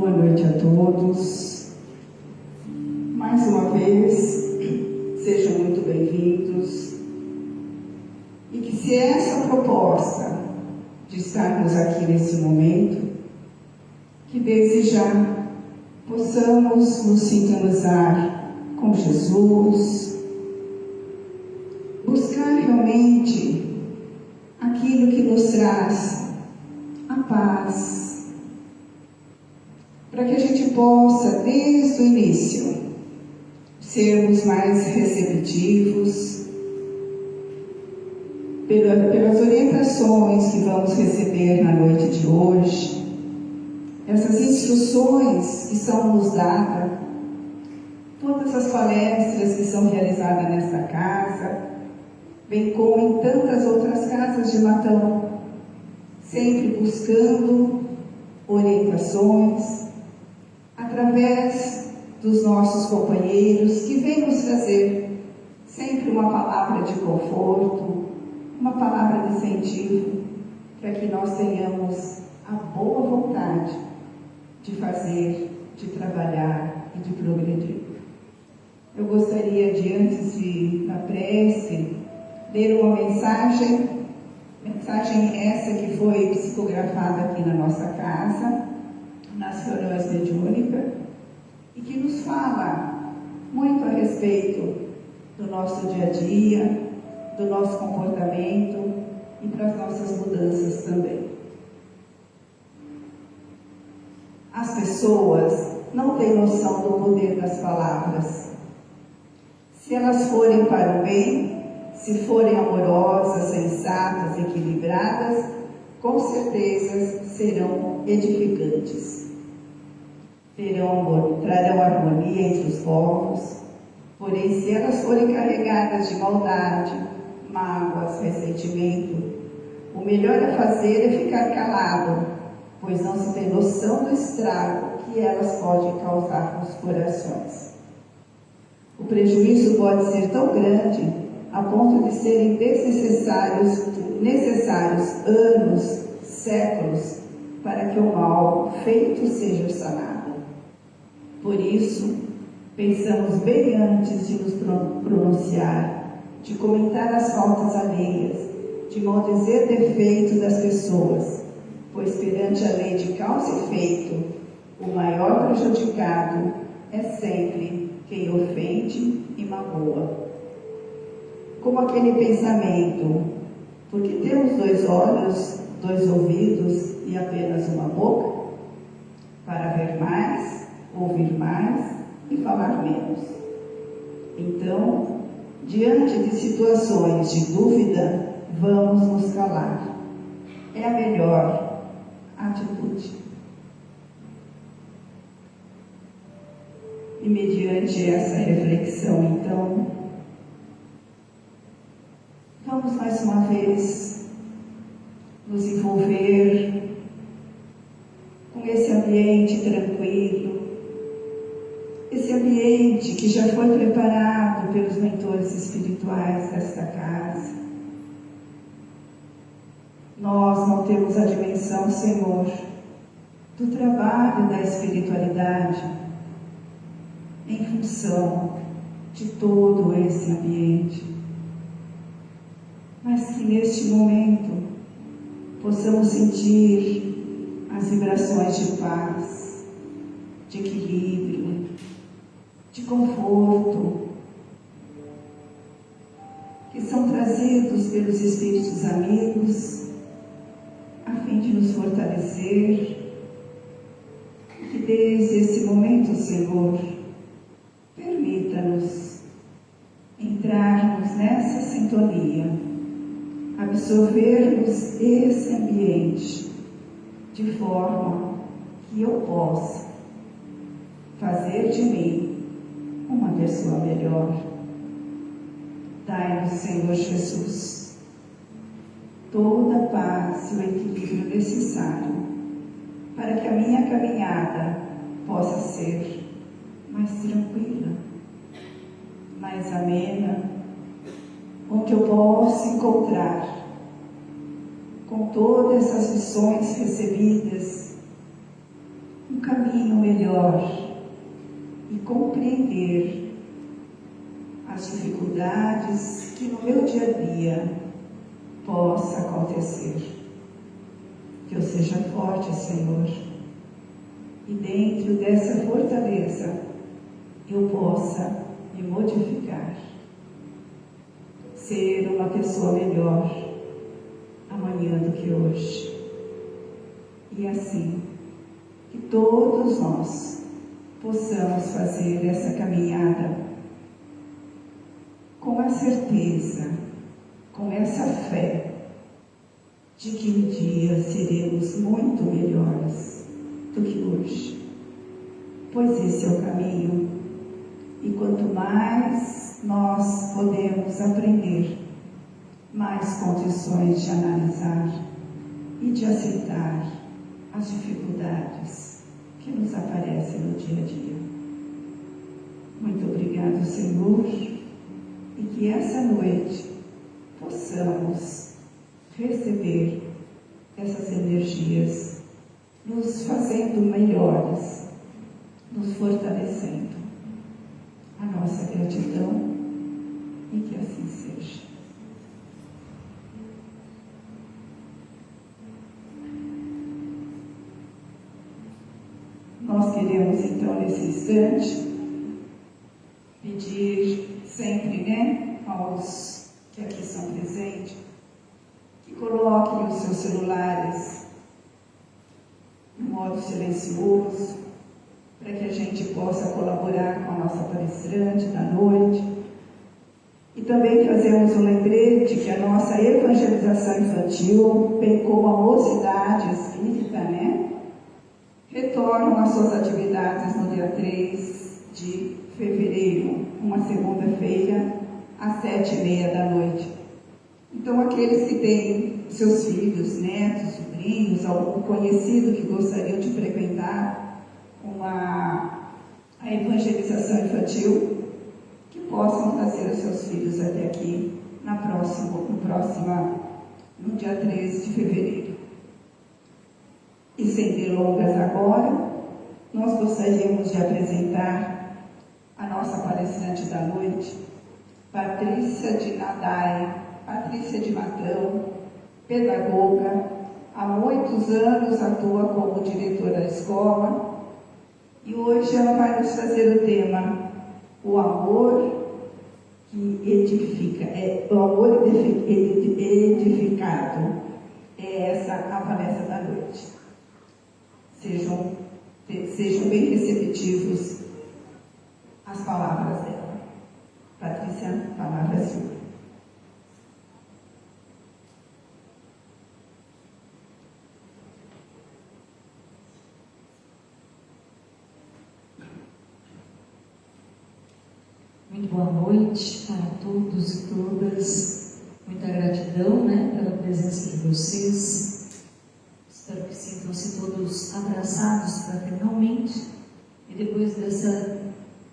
Boa noite a todos. Mais uma vez, sejam muito bem-vindos. E que se essa proposta de estarmos aqui nesse momento, que desde já possamos nos sintonizar com Jesus, buscar realmente aquilo que nos traz a paz, para que a gente possa, desde o início, sermos mais receptivos pelas orientações que vamos receber na noite de hoje, essas instruções que são nos dadas, todas as palestras que são realizadas nesta casa, bem como em tantas outras casas de Matão, sempre buscando orientações, através dos nossos companheiros que vêm nos trazer sempre uma palavra de conforto, uma palavra de incentivo, para que nós tenhamos a boa vontade de fazer, de trabalhar e de progredir. Eu gostaria de, antes da prece, ler uma mensagem essa que foi psicografada aqui na nossa casa, nas reuniões mediúnicas, e que nos fala muito a respeito do nosso dia a dia, do nosso comportamento e para as nossas mudanças também. As pessoas não têm noção do poder das palavras. Se elas forem para o bem, se forem amorosas, sensatas, equilibradas, com certeza serão edificantes. Trarão harmonia entre os povos, porém, se elas forem carregadas de maldade, mágoas, ressentimento, o melhor a fazer é ficar calado, pois não se tem noção do estrago que elas podem causar nos corações. O prejuízo pode ser tão grande a ponto de serem necessários anos, séculos, para que o mal feito seja sanado. Por isso, pensamos bem antes de nos pronunciar, de comentar as faltas alheias, de maldizer defeitos das pessoas, pois perante a lei de causa e efeito, o maior prejudicado é sempre quem ofende e magoa. Como aquele pensamento, porque temos 2 olhos, 2 ouvidos e apenas uma boca, para ver mais, ouvir mais e falar menos. Então, diante de situações de dúvida, vamos nos calar. É a melhor atitude. E mediante essa reflexão, então, vamos mais uma vez nos envolver com esse ambiente tranquilo, esse ambiente que já foi preparado pelos mentores espirituais desta casa. Nós não temos a dimensão, Senhor, do trabalho da espiritualidade em função de todo esse ambiente, mas que neste momento possamos sentir as vibrações de paz, de equilíbrio, de conforto, que são trazidos pelos espíritos amigos, a fim de nos fortalecer, e que desde esse momento, Senhor, permita-nos entrarmos nessa sintonia, absorvermos esse ambiente, de forma que eu possa fazer de mim uma pessoa melhor. Dai-nos, Senhor Jesus, toda a paz e o equilíbrio necessário para que a minha caminhada possa ser mais tranquila, mais amena, onde eu possa encontrar com todas essas lições recebidas um caminho caminho melhor e compreender as dificuldades que no meu dia a dia possa acontecer. Que eu seja forte, Senhor, e dentro dessa fortaleza eu possa me modificar, ser uma pessoa melhor amanhã do que hoje. E assim, que todos nós possamos fazer essa caminhada com a certeza, com essa fé de que um dia seremos muito melhores do que hoje, pois esse é o caminho. E quanto mais nós podemos aprender, mais condições de analisar e de aceitar as dificuldades que nos aparecem no dia a dia. Muito obrigado, Senhor, e que essa noite possamos receber essas energias, nos fazendo melhores, nos fortalecendo. A nossa gratidão e que assim seja. Nós queremos então nesse instante pedir sempre, aos que aqui são presentes, que coloquem os seus celulares no modo silencioso, para que a gente possa colaborar com a nossa palestrante da noite. E também fazemos um lembrete que a nossa evangelização infantil, bem como a mocidade espírita, retornam às suas atividades no dia 3 de fevereiro, uma segunda-feira, às 7h30 da noite. Então, aqueles que têm seus filhos, netos, sobrinhos, algum conhecido que gostariam de frequentar a evangelização infantil, que possam trazer os seus filhos até aqui no dia 13 de fevereiro. E sem delongas agora, nós gostaríamos de apresentar a nossa palestrante da noite, Patrícia de Nadai, Patrícia de Matão, pedagoga, há muitos anos atua como diretora da escola, e hoje ela vai nos trazer o tema, o amor que edifica, o amor edificado. É essa a palestra da noite. Sejam bem receptivos às palavras dela. Patrícia, a palavra é sua. Muito boa noite para todos e todas. Muita gratidão, pela presença de vocês. Espero que sintam-se todos abraçados fraternalmente. E depois dessa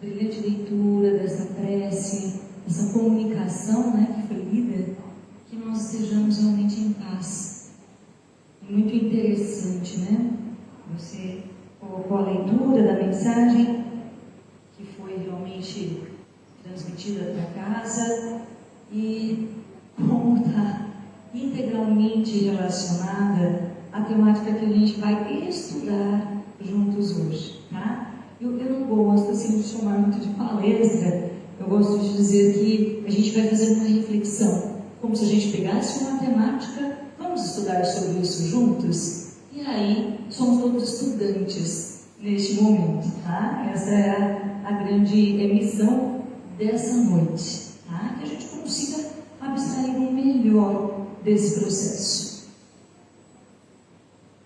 brilhante leitura, dessa prece, dessa comunicação que foi lida, que nós estejamos realmente em paz. É muito interessante, Você colocou a leitura da mensagem, que foi realmente transmitida para casa, e como está integralmente relacionada à temática que a gente vai estudar juntos hoje, Eu não gosto de chamar muito de palestra, eu gosto de dizer que a gente vai fazer uma reflexão, como se a gente pegasse uma temática, vamos estudar sobre isso juntos, e aí somos todos estudantes neste momento, Essa é a grande missão dessa noite, que a gente consiga abstrair o melhor desse processo.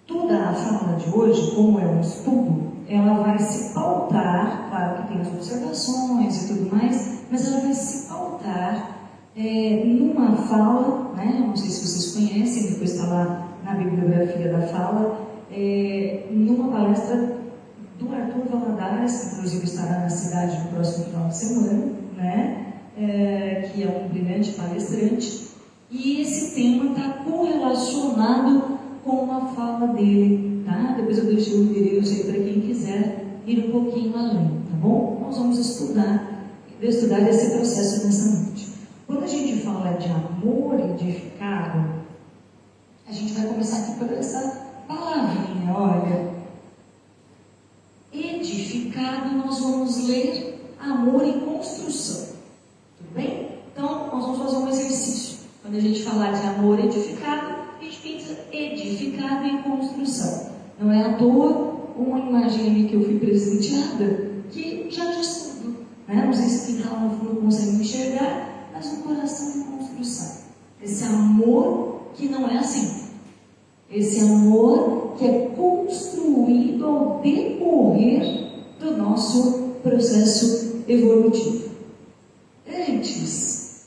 Toda a fala de hoje, como é um estudo, ela vai se pautar, claro que tem as observações e tudo mais, mas ela vai se pautar numa fala, não sei se vocês conhecem, depois está lá na bibliografia da fala, numa palestra do Arthur Valadares, que inclusive estará na cidade no próximo final de semana, que é um brilhante palestrante, e esse tema está correlacionado com uma fala dele, tá? Depois eu deixo o endereço aí para quem quiser ir um pouquinho além, tá bom? Nós vamos estudar esse processo nessa noite. Quando a gente fala de amor edificado, a gente vai começar aqui por essa palavrinha, olha. Edificado, nós vamos ler amor em construção. Tudo bem? Então, nós vamos fazer um exercício. Quando a gente falar de amor edificado, a gente pensa edificado em construção. Não é à toa uma imagem ali que eu fui presenteada que já diz tudo. Né? Não sei se quem está lá no fundo consegue enxergar, mas um coração em construção. Esse amor que não é assim. Esse amor que é construído ao decorrer do nosso processo evolutivo. Antes,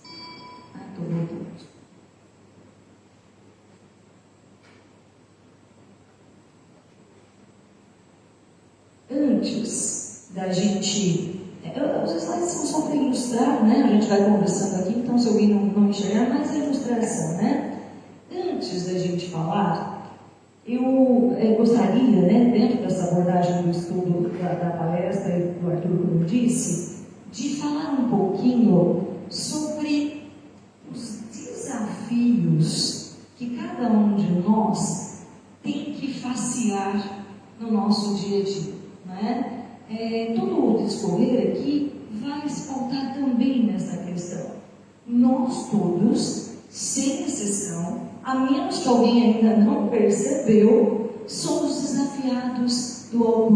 antes da gente, os slides são só para ilustrar, né? A gente vai conversando aqui, então se alguém não enxergar, mas é ilustração, né? Antes da gente falar, eu gostaria, né, dentro dessa abordagem do estudo da palestra e do Arthur, como eu disse, de falar um pouquinho sobre os desafios que cada um de nós tem que facear no nosso dia a dia. Né? Todo o discorrer aqui vai se pautar também nessa questão. Nós todos, sem exceção, a menos que alguém ainda não percebeu, somos desafiados ao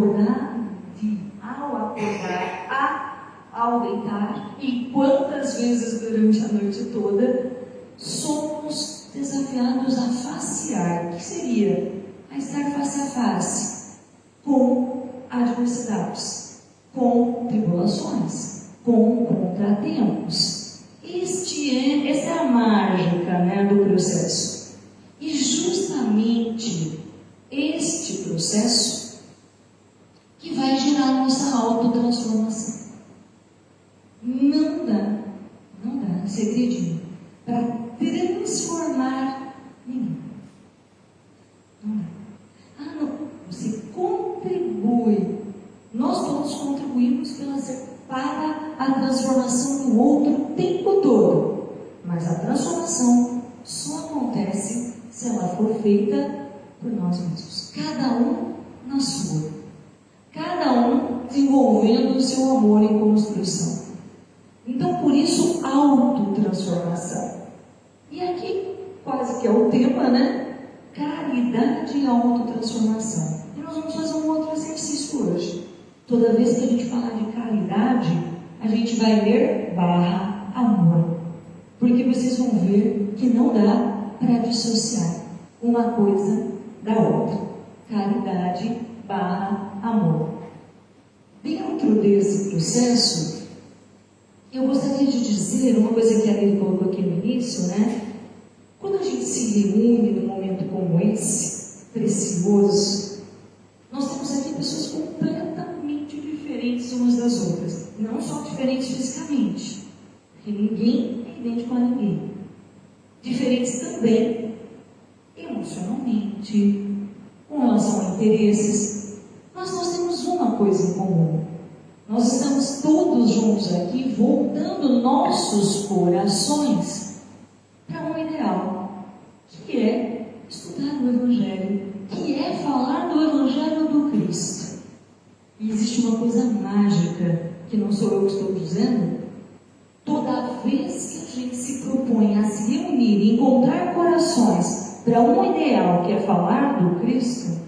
acordar, ao deitar, e quantas vezes durante a noite toda, somos desafiados a facear. O que seria? A estar face a face com adversidades, com tribulações, com contratempos. Essa é a mágica, né, do processo. E justamente este processo que vai gerar nossa autotransformação. Não dá, segredinho, para transformar ninguém. Não dá. Não, você contribui. Nós todos contribuímos para a transformação do outro o tempo todo. Mas a transformação só acontece se ela for feita por nós mesmos. Cada um na sua. Cada um desenvolvendo o seu amor em construção. Então, por isso, autotransformação. E aqui, quase que é o tema, né? Caridade e autotransformação. E nós vamos fazer um outro exercício hoje. Toda vez que a gente falar de caridade, a gente vai ler /amor. Porque vocês vão ver que não dá para dissociar uma coisa da outra. Caridade /amor. Dentro desse processo, eu gostaria de dizer uma coisa que a Lili colocou aqui no início, né? Quando a gente se reúne num momento como esse, precioso, nós temos aqui pessoas completamente diferentes umas das outras. Não só diferentes fisicamente, porque ninguém é idêntico a ninguém. Diferentes também emocionalmente, com relação a interesses. Mas nós temos uma coisa em comum. Nós estamos todos juntos aqui voltando nossos corações para um ideal, que é estudar o Evangelho, que é falar do Evangelho do Cristo. E existe uma coisa mágica, que não sou eu que estou dizendo. Toda vez que a gente se propõe a se reunir e encontrar corações para um ideal, que é falar do Cristo,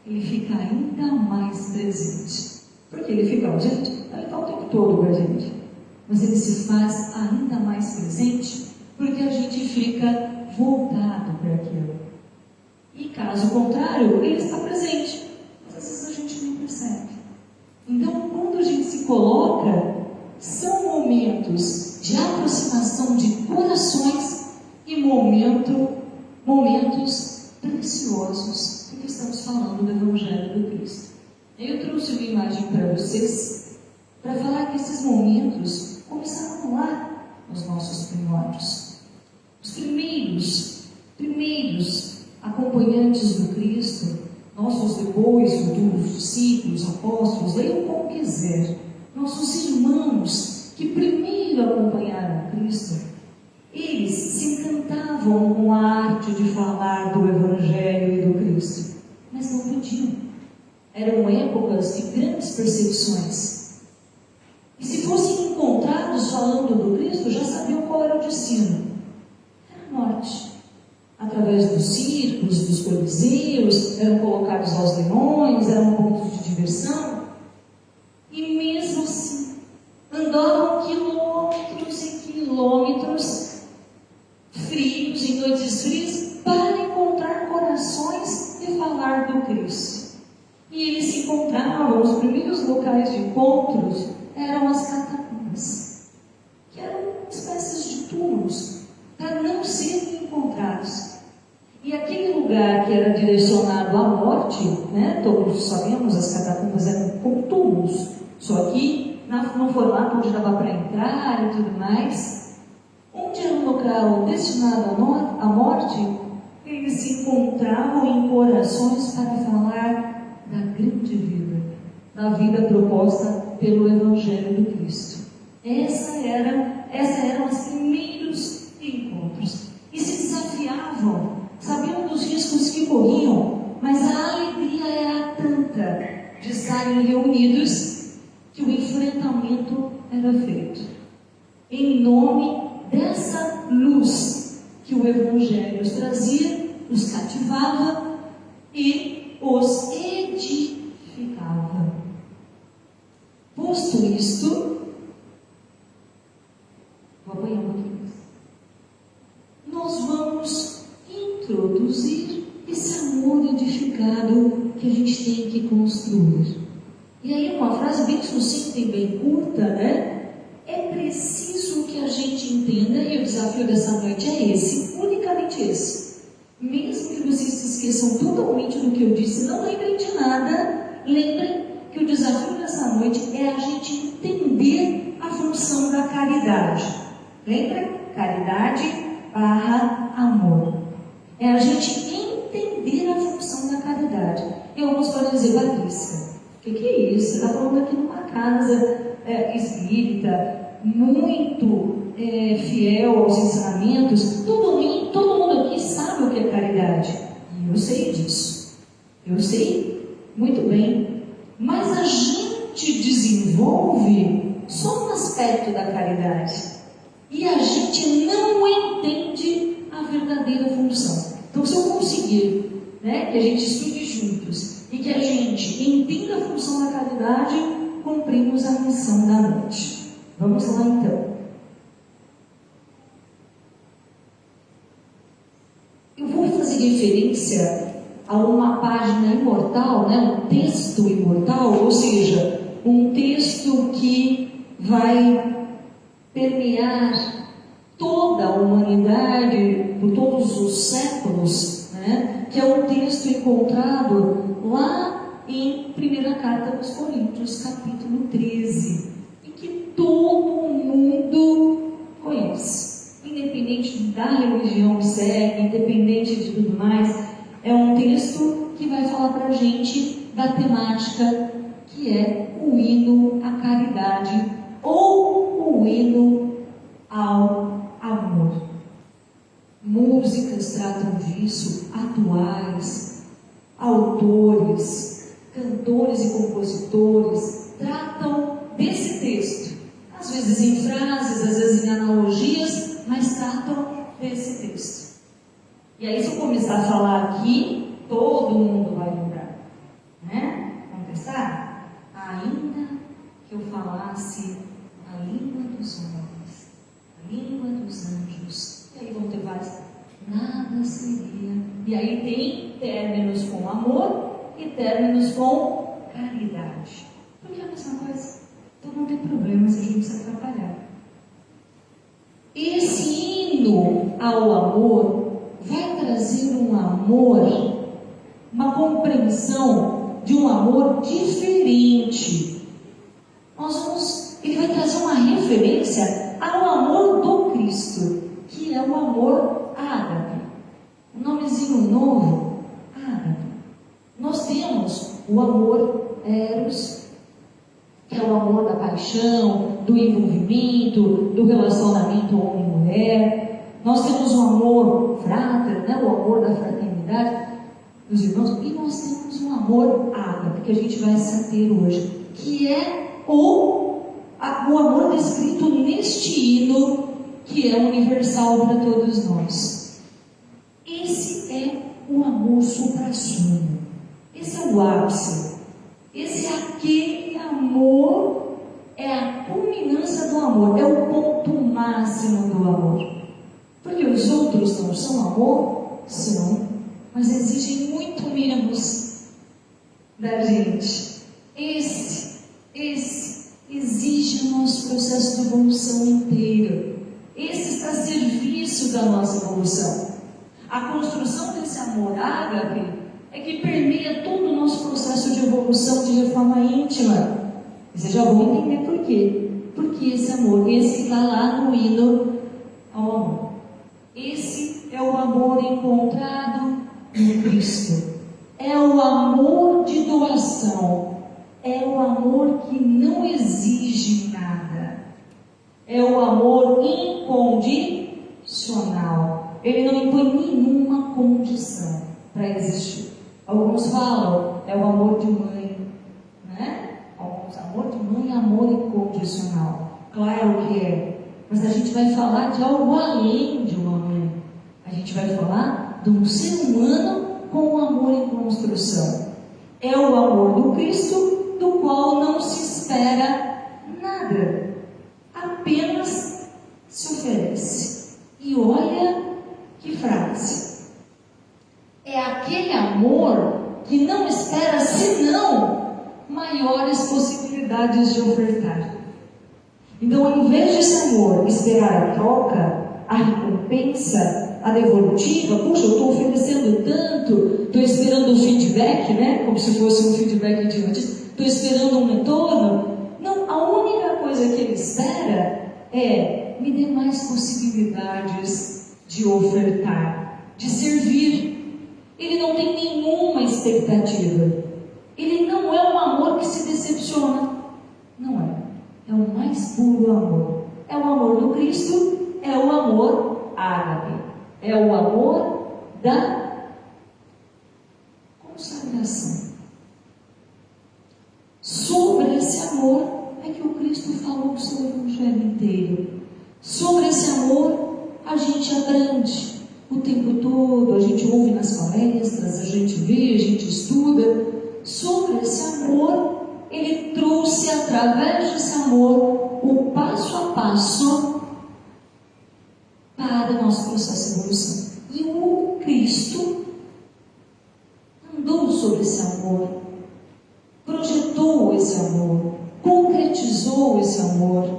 ele fica ainda mais presente. Porque ele fica ausente? Ele está o tempo todo com a gente. Mas ele se faz ainda mais presente porque a gente fica voltado para aquilo. E caso contrário, ele está presente. Mas às vezes a gente nem percebe. Então, quando a gente se coloca, são momentos de aproximação de corações e momentos preciosos, porque estamos falando do Evangelho do Cristo. Eu trouxe uma imagem para vocês, para falar que esses momentos começaram lá nos nossos primórdios. Os primeiros acompanhantes do Cristo nossos depois, futuros discípulos, apóstolos, leiam como quiser, nossos irmãos que primeiro acompanharam Cristo, eles se encantavam com a arte de falar do Evangelho e do Cristo, mas não podiam. Eram épocas de grandes perseguições. E se fossem encontrados falando do Cristo, já sabiam qual era o destino. Era a morte. Através dos circos, dos coliseus, eram colocados aos leões, eram pontos de diversão. E mesmo assim, andavam quilômetros e quilômetros, frios, em noites frias, para encontrar corações e falar do Cristo. E eles se encontravam, os primeiros locais de encontros eram as catacumbas, que eram espécies de túmulos, para não serem encontrados. E aquele lugar que era direcionado à morte, né, todos sabemos, as catacumbas eram como túmulos, só que no formato onde dava para entrar e tudo mais, onde era um local destinado à morte, eles se encontravam em corações para falar da grande vida, da vida proposta pelo Evangelho do Cristo. Essas eram os primeiros encontros. E se desafiavam, sabiam dos riscos que corriam, mas a alegria era tanta de estarem reunidos que o enfrentamento era feito. Em nome dessa luz que o Evangelho os trazia, os cativava e os edificava. Posto isto, vou apanhar um pouquinho. Nós vamos introduzir esse amor edificado que a gente tem que construir. E aí uma frase bem sucinta e bem curta, né? É preciso que a gente entenda, e o desafio dessa noite é esse, unicamente esse. Mesmo que vocês se esqueçam totalmente do que eu disse, não lembrem de nada, lembrem que o desafio dessa noite é a gente entender a função da caridade. Lembra? Caridade / amor. É a gente entender a função da caridade. E alguns podem dizer, Patrícia, o que é isso? Você está falando aqui numa casa espírita, muito fiel aos ensinamentos. Todo mundo aqui sabe o que é caridade. E eu sei disso. Eu sei muito bem. Mas a gente desenvolve só um aspecto da caridade. E a gente não entende a verdadeira função. Então, se eu conseguir, né, que a gente estude juntos e que a gente entenda a função da caridade, cumprimos a missão da noite. Vamos lá, então. Eu vou fazer referência a uma página imortal, né, um texto imortal, ou seja, um texto que vai permear toda a humanidade por todos os séculos, né, que é um texto encontrado lá em 1ª Carta aos Coríntios, capítulo 13, e que todo mundo conhece, independente da religião que segue, independente de tudo mais. É um texto que vai falar para a gente da temática que é o hino à caridade ou o hino ao amor. Músicas tratam disso, atuais, autores, cantores e compositores tratam desse texto, às vezes em frases, às vezes em analogias, mas tratam desse texto. E aí, se eu começar a falar aqui, todo mundo vai lembrar, né? Vamos testar? Ainda que eu falasse a língua dos homens, a língua dos anjos, e aí vão ter vários, nada seria. E aí tem términos com amor e términos com caridade. Porque é a mesma coisa. Então não tem problema se a gente se atrapalhar. Esse hino ao amor vai trazer um amor, uma compreensão de um amor diferente. Ele vai trazer uma referência ao amor do Cristo, que é o amor ágape. Um nomezinho novo, ágape. Nós temos o amor eros, que é o amor da paixão, do envolvimento, do relacionamento homem-mulher. Nós temos o amor frater, né? O amor da fraternidade dos irmãos, e nós temos um amor ágape, que a gente vai se ater hoje, que é o amor descrito neste hino, que é universal para todos nós. Esse é o amor supra-sumo, esse é o ápice, esse é aquele amor, é a culminância do amor, é o ponto máximo do amor. Porque os outros não são amor? São, mas exigem muito menos da gente. Esse exige o nosso processo de evolução inteiro. Esse está a serviço da nossa evolução. A construção desse amor ágape é que permeia todo o nosso processo de evolução, de reforma íntima. E vocês já vão entender por quê. Porque esse amor, esse que está lá no hino ao amor. Esse é o amor encontrado no Cristo. É o amor de doação. É o amor que não exige nada. É o amor incondicional. Ele não impõe nenhuma condição para existir. Alguns falam, é o amor de mãe, né? Alguns, amor de mãe é amor incondicional. Claro que é. Mas a gente vai falar de algo além de uma mãe. A gente vai falar de um ser humano com um amor em construção. É o amor do Cristo, do qual não se espera nada. Apenas se oferece. E olha que frase. É aquele amor que não espera senão maiores possibilidades de ofertar. Então, ao invés desse amor esperar a troca, a recompensa, a devolutiva, puxa, eu estou oferecendo tanto, estou esperando um feedback, né? Como se fosse um feedback de antes, estou esperando um retorno. Não, a única coisa que ele espera é me dê mais possibilidades de ofertar, de servir. Ele não tem nenhuma expectativa. Ele não é um amor que se decepciona. Não é. É o mais puro amor. É o amor do Cristo, é o amor ágape. É o amor da consagração. Sobre esse amor é que o Cristo falou o seu evangelho inteiro. Sobre esse amor a gente aprende o tempo todo, a gente ouve nas palestras, a gente vê, a gente estuda. Sobre esse amor, ele trouxe através desse amor o passo a passo para o nosso processo de evolução. E o Cristo andou sobre esse amor, projetou esse amor, concretizou esse amor.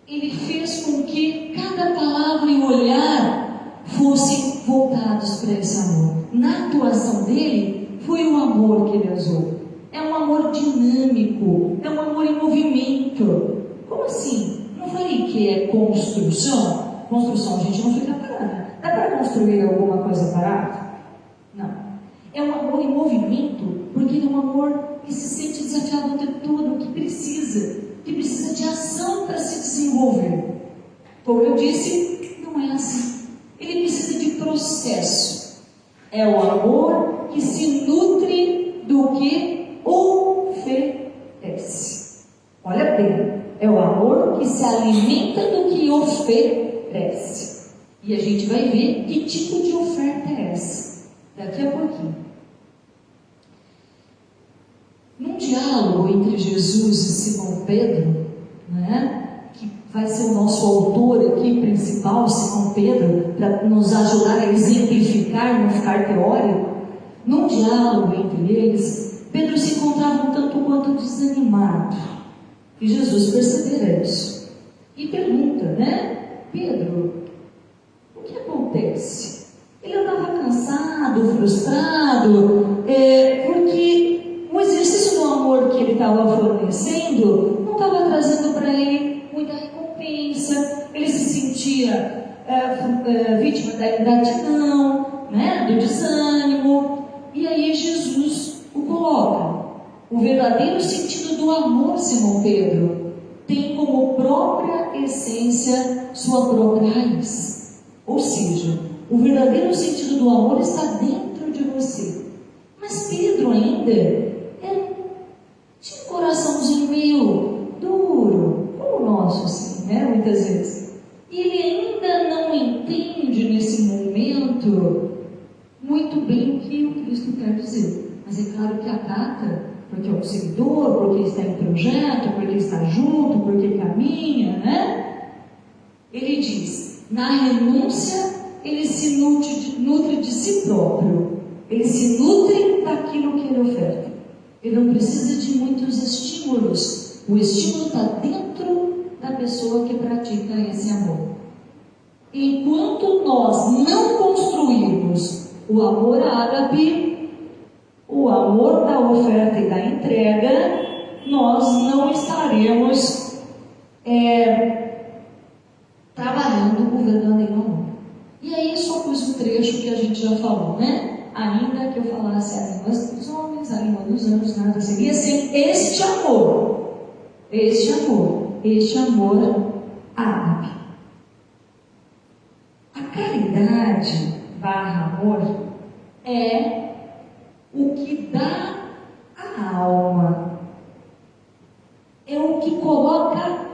Ele fez com que cada palavra e olhar fossem voltados para esse amor. Na atuação dele, foi o amor que ele usou. É um amor dinâmico, é um amor em movimento. Como assim? Não falei que é construção? Construção, a gente não fica parada. Dá para construir alguma coisa parada? Não. É um amor em movimento, porque ele é um amor que se sente desafiado o tempo todo, que precisa de ação para se desenvolver. Como eu disse, não é assim. Ele precisa de processo. É o amor que se nutre do que oferece. Olha bem, é o amor que se alimenta do que oferece. E a gente vai ver que tipo de oferta é essa daqui a pouquinho. Num diálogo entre Jesus e Simão Pedro, né, que vai ser o nosso autor aqui principal, Simão Pedro, para nos ajudar a exemplificar, não ficar teórico. Num diálogo entre eles, Pedro se encontrava um tanto quanto desanimado. E Jesus perceberá isso. E pergunta, né? Pedro, o que acontece? Ele andava cansado, frustrado, porque o exercício do amor que ele estava fornecendo não estava trazendo para ele muita recompensa. Ele se sentia vítima da ingratidão, né? Do desânimo. E aí Jesus o coloca. O verdadeiro sentido do amor, Simão Pedro, tem como própria essência sua própria raiz. Ou seja, o verdadeiro sentido do amor está dentro de você. Mas Pedro ainda tinha um coraçãozinho meio duro, como o nosso, assim, né? Muitas vezes. E ele ainda não entende nesse momento muito bem o que o Cristo quer dizer. Mas é claro que acata, porque é um seguidor, porque está em projeto, porque está junto, porque caminha, né? Ele diz, na renúncia, ele se nutre de si próprio. Ele se nutre daquilo que ele oferta. Ele não precisa de muitos estímulos. O estímulo está dentro da pessoa que pratica esse amor. Enquanto nós não construirmos o amor ágape, o amor da oferta e da entrega, nós não estaremos trabalhando o verdadeiro amor. E aí só pus um trecho que a gente já falou, né? Ainda que eu falasse a língua dos homens, a língua dos anjos, nada seria sem este amor. Este amor ágape. A caridade / amor é o que dá a alma, é o que coloca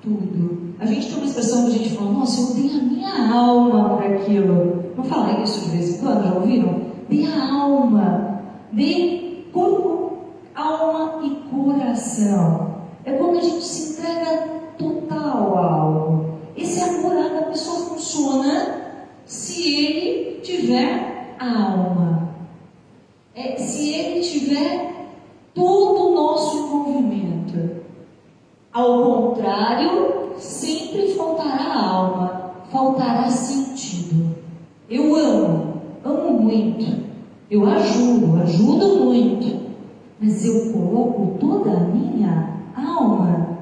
tudo. A gente tem uma expressão que a gente fala, nossa, eu dei a minha alma para aquilo. Não fala isso de vez em quando, já ouviram? Dê a alma, dê corpo, alma e coração. É quando a gente se entrega total a algo. Esse amor ágape só funciona se ele tiver a alma. Se ele tiver todo o nosso envolvimento. Ao contrário, sempre faltará a alma, faltará sentido. Eu amo muito, eu ajudo muito, mas eu coloco toda a minha alma,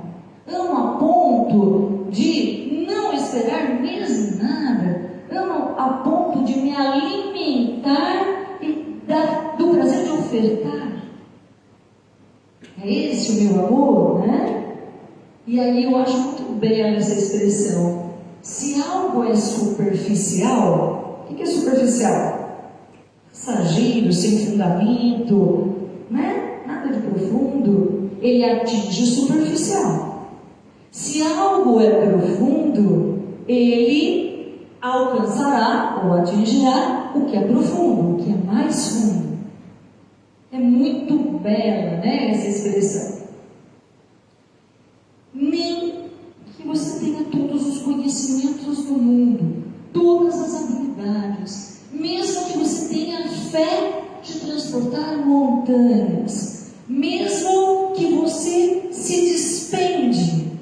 amo a ponto de não esperar mesmo nada, amo a ponto de me alimentar do prazer de ofertar. É esse o meu amor, né? E aí eu acho muito bela essa expressão. Se algo é superficial, o que é superficial? Passageiro, sem fundamento, né? Nada de profundo, ele atinge o superficial. Se algo é profundo, ele alcançará ou atingirá o que é profundo, o que é mais fundo. É muito bela, né, essa expressão. Nem que você tenha todos os conhecimentos do mundo, todas as habilidades, mesmo que você tenha a fé de transportar montanhas, mesmo que você se despende,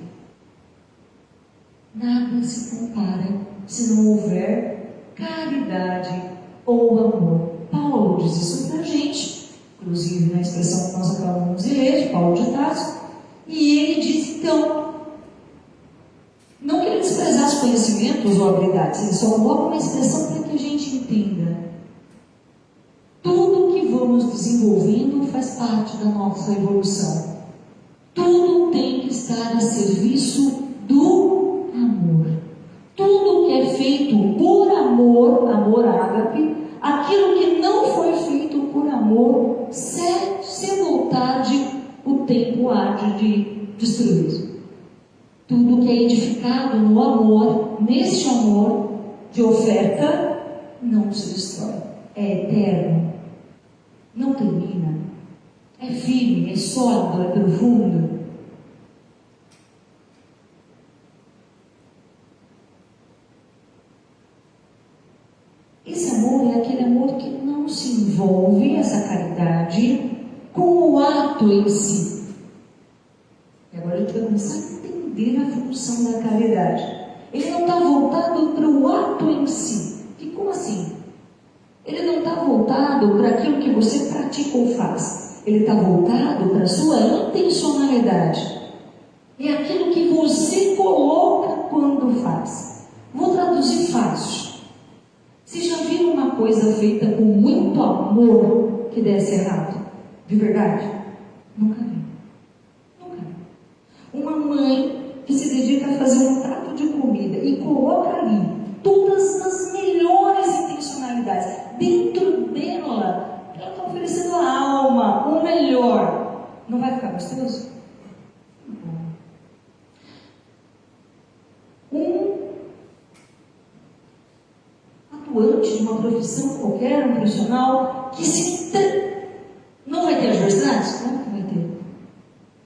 nada se compara se não houver caridade ou amor. Paulo diz isso para a gente, inclusive na expressão que nós acabamos de ler, de Paulo de Tarso, e ele diz então, não que ele desprezasse conhecimentos ou habilidades, ele só coloca uma expressão para que a gente entenda. Tudo que vamos desenvolvendo faz parte da nossa evolução. Tudo tem que estar a serviço do amor. Tudo que é feito por amor, amor ágape, aquilo que não foi feito por amor, cedo ou tarde, o tempo há de destruir. Tudo que é edificado no amor, neste amor de oferta, não se destrói. É eterno. Não termina. É firme, é sólido, é profundo. Esse amor é aquele amor que não se envolve, essa caridade, com o ato em si. E agora a gente vai começar a entender a função da caridade. Ele não está voltado para o ato em si. E como assim? Ele não está voltado para aquilo que você pratica ou faz. Ele está voltado para a sua intencionalidade. É aquilo que você coloca quando faz. Vou traduzir fácil. Você já viu uma coisa feita com muito amor que desse errado? De verdade? Nunca vi. Nunca vi. Uma mãe que se dedica a fazer um prato de comida e coloca ali todas as melhores intencionalidades. Dentro dela, ela está oferecendo a alma, o melhor. Não vai ficar gostoso? Um atuante de uma profissão qualquer, um profissional, que não vai ter adversidades? Claro que vai ter.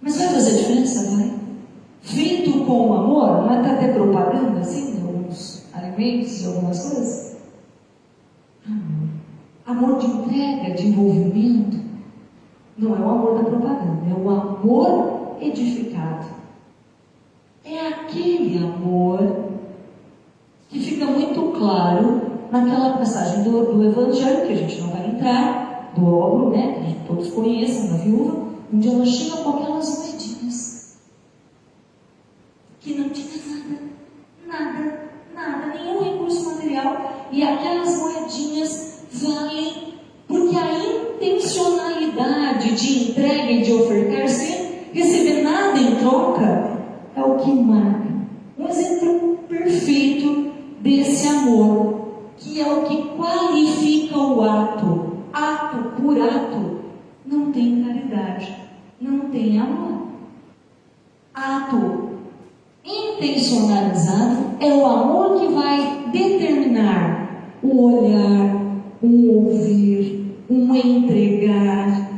Mas vai fazer diferença? Vai. Feito com amor, não é até ter propaganda assim, de alguns alimentos, de algumas coisas? Amor de entrega, de envolvimento. Não é o amor da propaganda, é o amor edificado. É aquele amor que fica muito claro naquela passagem do Evangelho, que a gente não vai entrar, do óbolo, né, que todos conhecem, da viúva, onde ela chega com aquelas moedinhas, que não tinha nada, nenhum recurso material, e aquelas moedinhas valem, porque a intencionalidade de entrega e de ofertar sem receber nada em troca, é o que marca um exemplo perfeito desse amor, que é o que qualifica o ato. Ato por ato não tem caridade, não tem amor. Ato intencionalizado é o amor que vai determinar o olhar, um ouvir, um entregar.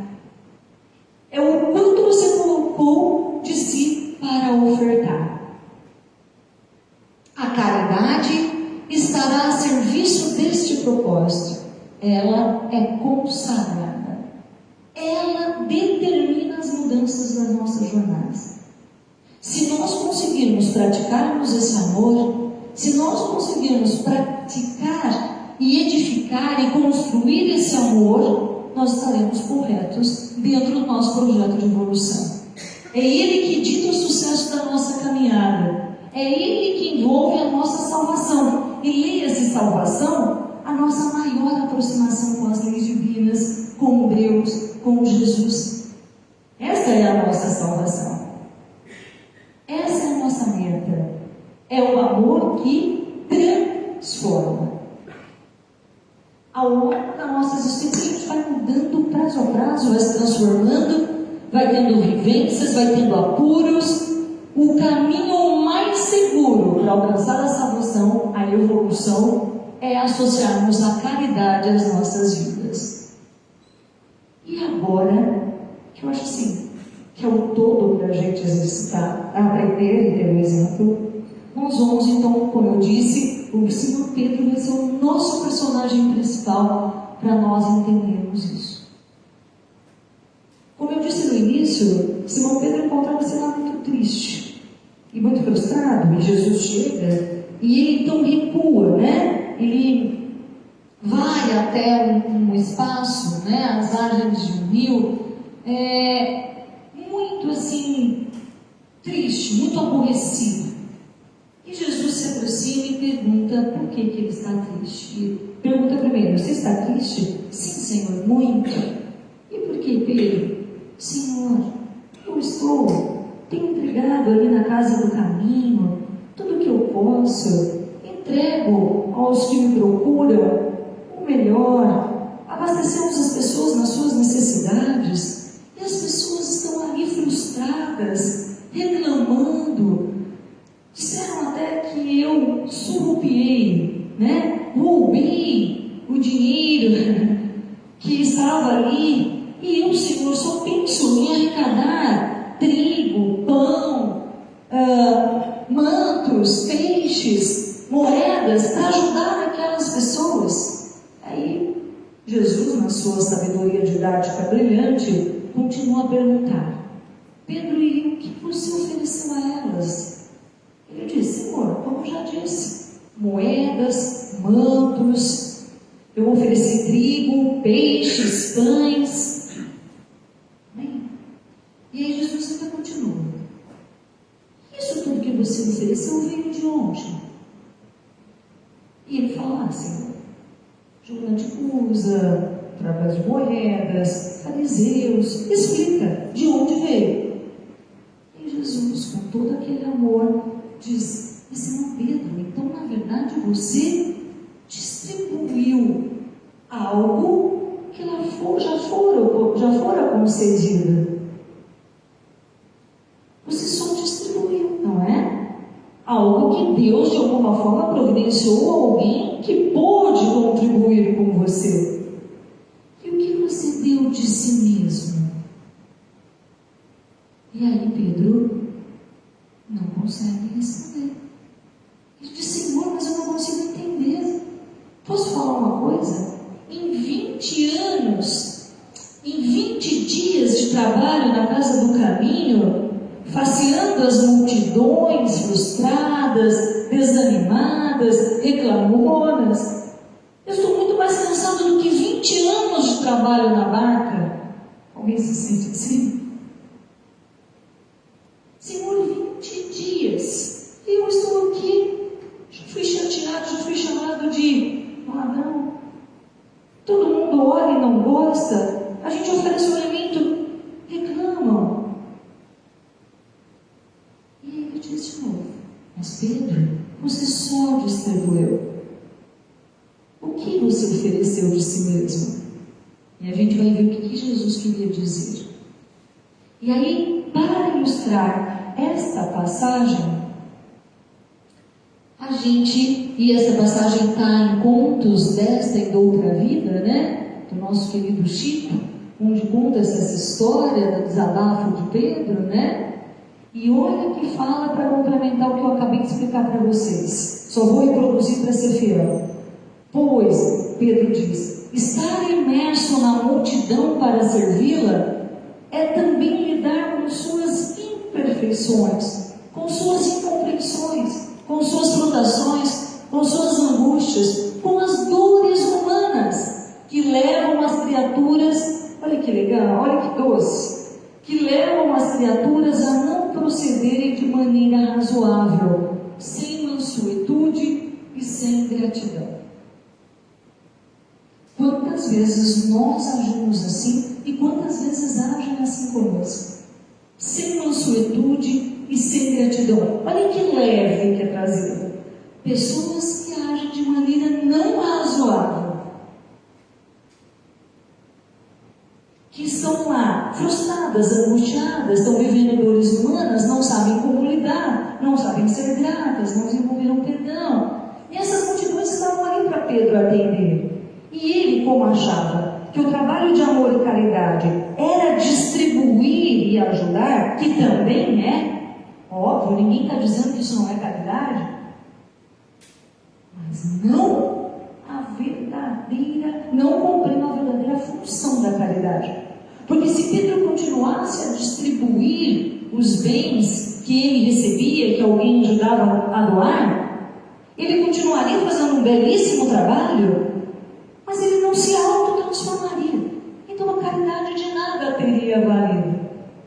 É o quanto você colocou de si para ofertar. A caridade estará a serviço deste propósito. Ela é consagrada. Ela determina as mudanças das nossas jornadas. Se nós conseguirmos praticarmos esse amor, se nós conseguirmos praticar e edificar e construir esse amor, nós estaremos corretos dentro do nosso projeto de evolução. É ele que dita o sucesso da nossa caminhada. É ele que envolve a nossa salvação. E leia-se salvação, a nossa maior aproximação com as leis divinas, com Deus, com Jesus. Essa é a nossa salvação. Essa é a nossa meta. É o amor que transforma. Ao longo da nossa existência, a gente vai mudando prazo a prazo, vai se transformando, vai tendo vivências, vai tendo apuros. O caminho mais seguro para alcançar a salvação, a evolução, é associarmos a caridade às nossas vidas. E agora, que eu acho assim, que é o todo para a gente exercitar, aprender e ter um exemplo, nós vamos então, como eu disse, o Simão Pedro vai ser o nosso personagem principal para nós entendermos isso. Como eu disse no início, Simão Pedro encontrava-se lá muito triste e muito frustrado, e Jesus chega e ele então recua, né? Ele vai até um espaço, né? As margens de um rio, muito assim, triste, muito aborrecido. E Jesus se aproxima e pergunta por que ele está triste. E pergunta primeiro: você está triste? Sim, Senhor, muito. E por que, Pedro? Senhor, eu tenho entregado ali na casa do caminho tudo o que eu posso, entrego aos que me procuram o melhor, abastecemos as pessoas nas suas necessidades, e as pessoas estão ali frustradas, reclamando. Disseram até que eu surrupiei, né? Roubei o dinheiro que estava ali, e eu, Senhor, só penso em arrecadar trigo, pão, mantos, peixes, moedas, para ajudar aquelas pessoas. Aí, Jesus, na sua sabedoria didática brilhante, continua a perguntar: Pedro, e o que você ofereceu a elas? Ele disse: Senhor, como já disse, moedas, mantos, eu ofereci trigo, peixes, pães. Bem, e aí Jesus ainda continua: isso tudo que você ofereceu veio de onde? E ele fala: Senhor, Joana de Cusa, trocas de moedas, fariseus. Explica de onde veio. E Jesus, com todo aquele amor, diz: mas Simão Pedro, então na verdade você distribuiu algo que já fora concedido. Você só distribuiu, não é? Algo que Deus de alguma forma providenciou a alguém que pôde contribuir com você. E o que você deu de si mesmo? E aí Pedro não consegue responder. Ele diz: Senhor, mas eu não consigo entender. Posso falar uma coisa? Em 20 anos, em 20 dias de trabalho na Casa do Caminho, faceando as multidões frustradas, desanimadas, reclamonas, eu estou muito mais cansado do que 20 anos de trabalho na barca. Alguém se sente assim? Senhor, 20 dias, e eu estou aqui, já fui chateado, já fui chamado de ladrão. Todo mundo olha e não gosta. A gente oferece um alimento, reclamam. E ele diz de novo: mas Pedro, você só distribuiu. O que você ofereceu de si mesmo? E a gente vai ver o que Jesus queria dizer. E aí, para ilustrar esta passagem, e essa passagem está em Contos desta e Doutra Vida, né? Do nosso querido Chico, onde conta essa história do desabafo de Pedro, né? E olha que fala para complementar o que eu acabei de explicar para vocês. Só vou reproduzir para ser fiel. Pois, Pedro diz, estar imerso na multidão para servi-la é também lidar com suas imperfeições, com suas incompreensões, com suas frustrações, com suas angústias, com as dores humanas que levam as criaturas, olha que legal, olha que doce, que levam as criaturas a não procederem de maneira razoável, sem mansuetude e sem gratidão. Quantas vezes nós agimos assim e quantas vezes agem assim conosco? Sem mansuetude e sem gratidão. Olha que leve que é trazido. Pessoas que agem de maneira não razoável, que estão lá frustradas, angustiadas, estão vivendo dores humanas, não sabem como lidar, não sabem ser gratas, não desenvolveram perdão. E essas multidões estavam ali para Pedro atender. E ele, como achava que o trabalho de amor e caridade era distribuir e ajudar, que também é, óbvio, ninguém está dizendo que isso não é caridade, mas não cumprindo a verdadeira função da caridade. Porque se Pedro continuasse a distribuir os bens que ele recebia, que alguém ajudava a doar, ele continuaria fazendo um belíssimo trabalho, mas ele não se autotransformaria. Então a caridade de nada teria valido.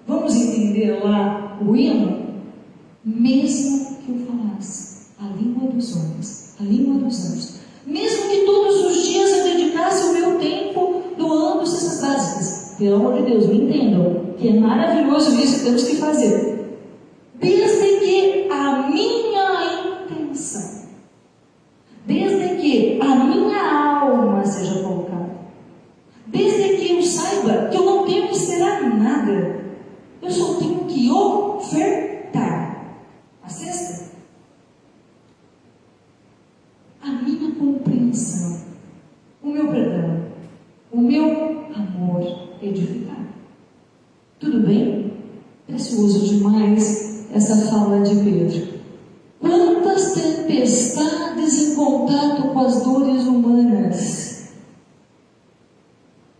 Vamos entender lá o hino? Mesmo que eu falasse a língua dos homens, a língua dos anjos, mesmo que todos os dias eu dedicasse o meu tempo doando cestas básicas, pelo amor de Deus, me entendam, que é maravilhoso isso que temos que fazer, desde que a minha intenção, desde que a minha alma seja colocada, desde que eu saiba que eu não tenho que esperar nada, eu só tenho que ofertar. A sexta, a minha compreensão, o meu perdão, o meu amor edificar. Tudo bem? Precioso demais essa fala de Pedro. Quantas tempestades em contato com as dores humanas?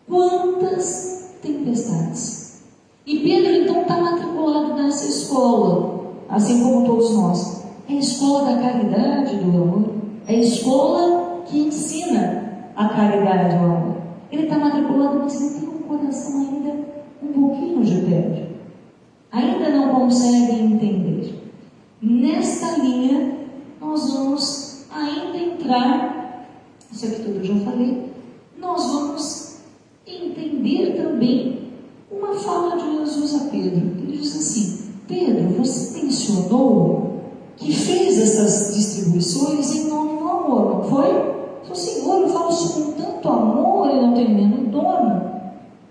Quantas tempestades? E Pedro então está matriculado nessa escola, assim como todos nós. É a escola da caridade, do amor. É a escola que ensina a caridade do amor. Ele está matriculado, mas ele tem um coração ainda um pouquinho de pedra. Ainda não consegue entender. Nesta linha, nós vamos ainda entrar, isso aqui tudo eu já falei, nós vamos entender também uma fala de Jesus a Pedro. Ele diz assim: Pedro, você mencionou que fez essas distribuições em nome do amor, não foi? Falou: Senhor, eu falo isso com tanto amor e não tenho nenhum dono.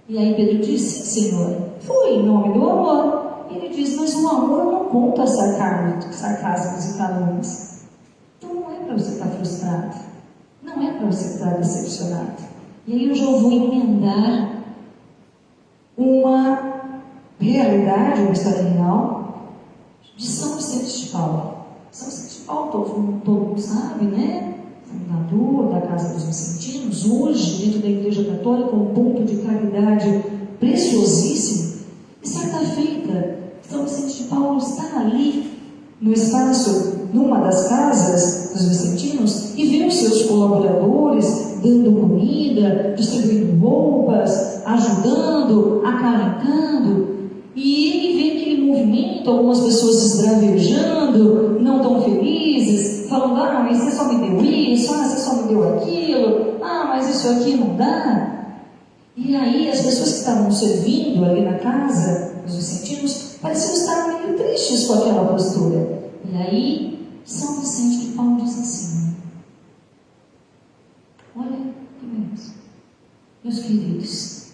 E aí Pedro diz: sim, Senhor, foi em nome do amor. E ele diz: mas o amor não conta sarcasmos e calúnias. Então não é para você estar frustrado, não é para você estar decepcionado. E aí eu já vou emendar uma realidade, uma história real de São Vicente de Paulo. São Vicente de Paulo, todo mundo sabe, né? Fundador da Casa dos Vicentinos, hoje dentro da Igreja Católica, um ponto de caridade preciosíssimo. E certa feita, São Vicente de Paulo está ali no espaço, numa das casas dos vicentinos, e vê os seus colaboradores dando comida, distribuindo roupas, ajudando, acalentando, e ele vê aquele movimento, algumas pessoas esbravejando, não tão felizes, falando: ah, mas você só me deu isso, ah, você só me deu aquilo, ah, mas isso aqui não dá. E aí as pessoas que estavam servindo ali na casa dos vicentinos pareciam estar meio tristes com aquela postura. E aí São Vicente de Paulo diz assim: olha que mesmo, meus queridos,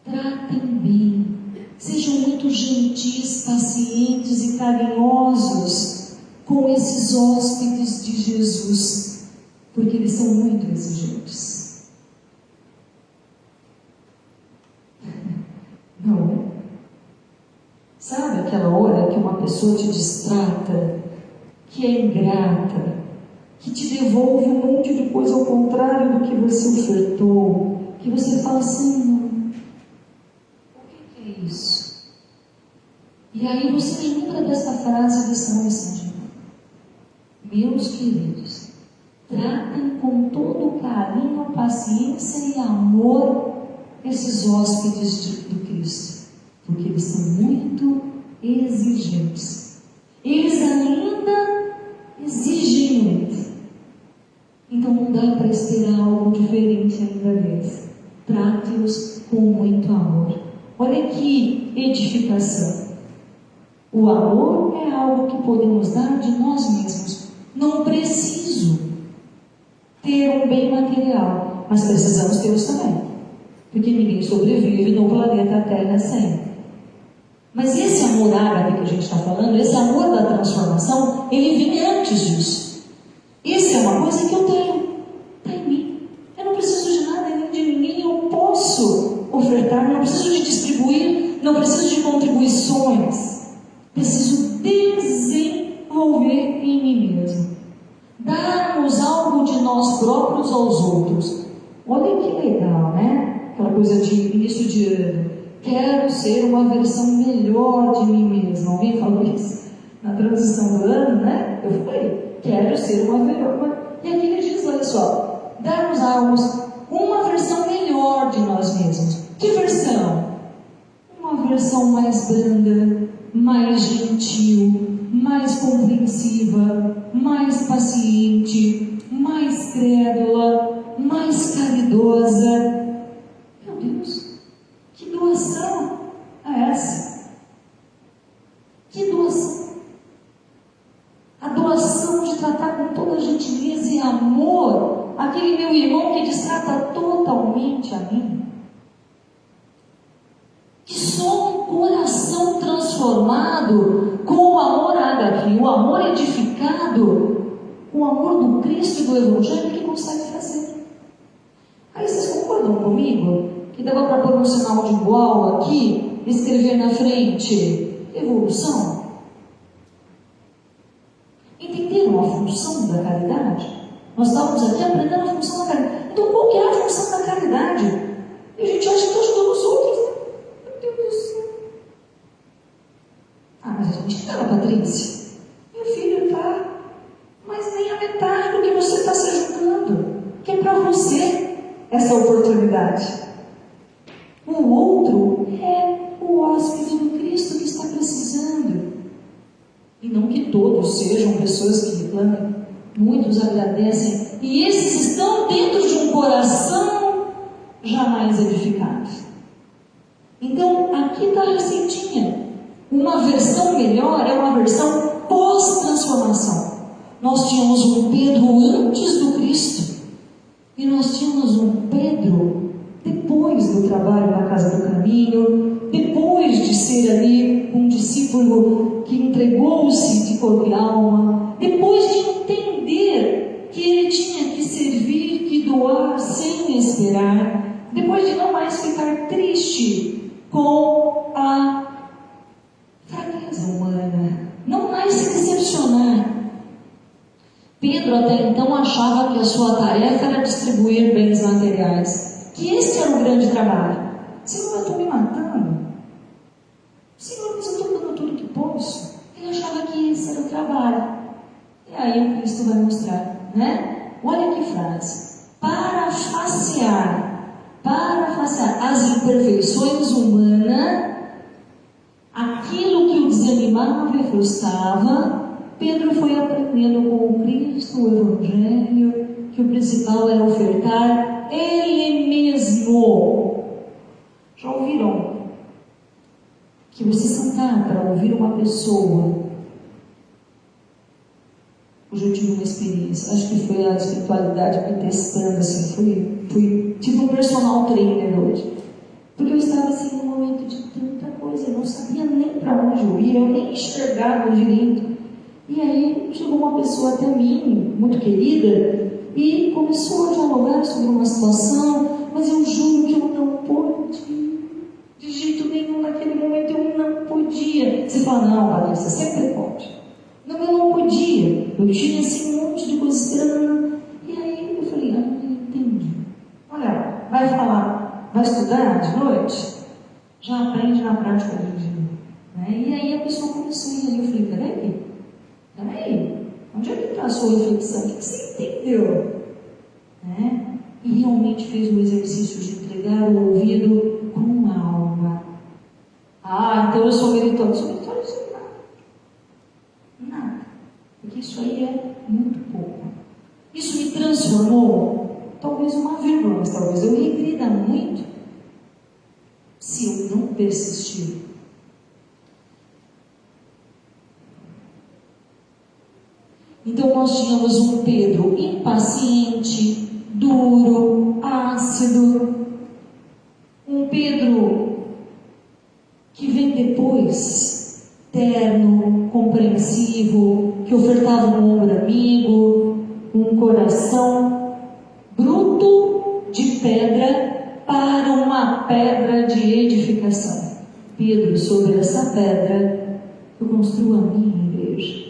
tratem bem, sejam muito gentis, pacientes e carinhosos com esses hóspedes de Jesus, porque eles são muito exigentes. Não. Sabe aquela hora que uma pessoa te distrata, que é ingrata, que te devolve um monte de coisa ao contrário do que você ofertou, que você fala assim: não, o que é isso? E aí você lembra dessa frase de São Vicente: meus queridos, tratem com todo carinho, paciência e amor esses hóspedes do Cristo, porque eles são muito exigentes. Eles ainda exigem muito. Então não dá para esperar algo diferente ainda deles. Trate-os com muito amor. Olha que edificação. O amor é algo que podemos dar de nós mesmos. Não preciso ter um bem material, mas precisamos tê-los também, porque ninguém sobrevive no planeta Terra sem. Mas esse amor ágape que a gente está falando, esse amor da transformação, ele vem antes disso. Isso é uma coisa que eu tenho, está em mim. Eu não preciso de nada nem de ninguém, eu posso ofertar, não preciso de distribuir, não preciso de contribuições. Preciso desenvolver em mim mesmo. Darmos algo de nós próprios aos outros. Olha que legal, né? Aquela coisa de início de ano. Quero ser uma versão melhor de mim mesmo. Alguém falou isso? Na transição do ano, né? Eu falei: quero ser uma melhor. E aqui ele diz: olha só, darmos uma versão melhor de nós mesmos. Que versão? Uma versão mais branda, mais gentil, mais compreensiva, mais paciente, mais crédula, mais caridosa. Meu Deus! Que doação é essa? Que doação? A doação de tratar com toda gentileza e amor aquele meu irmão que destrata totalmente a mim. Que só um coração transformado com o amor ágape, o amor edificado, o amor do Cristo e do Evangelho que consegue fazer. Aí vocês concordam comigo? Que dava para pôr um sinal de igual aqui, escrever na frente: evolução. Entenderam a função da caridade? Nós estávamos aqui aprendendo a função da caridade. Então qual que é a função da caridade? E a gente acha que está ajudando os outros, né? Meu Deus do céu. Ah, mas a gente fala, Patrícia, meu filho está, mas nem a metade do que você está se ajudando, que é para você essa oportunidade. O outro é o hóspede do Cristo que está precisando. E não que todos sejam pessoas que reclamem, muitos agradecem. E esses estão dentro de um coração jamais edificados. Então, aqui está a receitinha. Uma versão melhor é uma versão pós-transformação. Nós tínhamos um Pedro antes do Cristo e nós tínhamos um Pedro depois do trabalho na Casa do Caminho, depois de ser ali um discípulo que entregou-se de corpo e alma, depois de entender que ele tinha que servir, que doar sem esperar, depois de não mais ficar triste com a fraqueza humana, não mais se decepcionar. Pedro até então achava que a sua tarefa era distribuir bens materiais, que esse era o grande trabalho. Senhor, eu estou me matando. Senhor, mas eu estou dando tudo que posso. Ele achava que esse era o trabalho. E aí o Cristo vai mostrar, né? Olha que frase. Para facear as imperfeições humanas, aquilo que o desanimava e frustrava, Pedro foi aprendendo com o Cristo, o Evangelho, que o principal era ofertar Ele mesmo. Já ouviram que você sentar para ouvir uma pessoa? Hoje eu tive uma experiência, acho que foi a espiritualidade me testando, assim, fui tipo um personal trainer hoje. Porque eu estava assim num momento de tanta coisa, eu não sabia nem para onde eu ia, eu nem enxergava direito. E aí chegou uma pessoa até mim, muito querida, e começou a dialogar sobre uma situação, mas eu juro que eu não pude, de jeito nenhum, naquele momento eu não podia. Você fala, não, Patrícia, você sempre pode. Não, eu não podia, eu tinha assim um monte de coisa esperando. E aí eu falei, entendi. Olha, vai falar, vai estudar de noite? Já aprende na prática do dia. Né? E aí a pessoa começou a ir ali, eu falei, peraí, onde é que está a sua reflexão? O que você entendeu? Né? E realmente fez o exercício de entregar o ouvido com a alma. Então eu sou meritório. Sou meritório de nada. Porque isso aí é muito pouco. Isso me transformou, talvez uma vírgula, mas talvez eu regrida muito se eu não persistir. Então nós tínhamos um Pedro impaciente, duro, ácido, um Pedro que vem depois, terno, compreensivo, que ofertava um ombro amigo, um coração bruto de pedra para uma pedra de edificação. Pedro, sobre essa pedra, eu construo a minha igreja.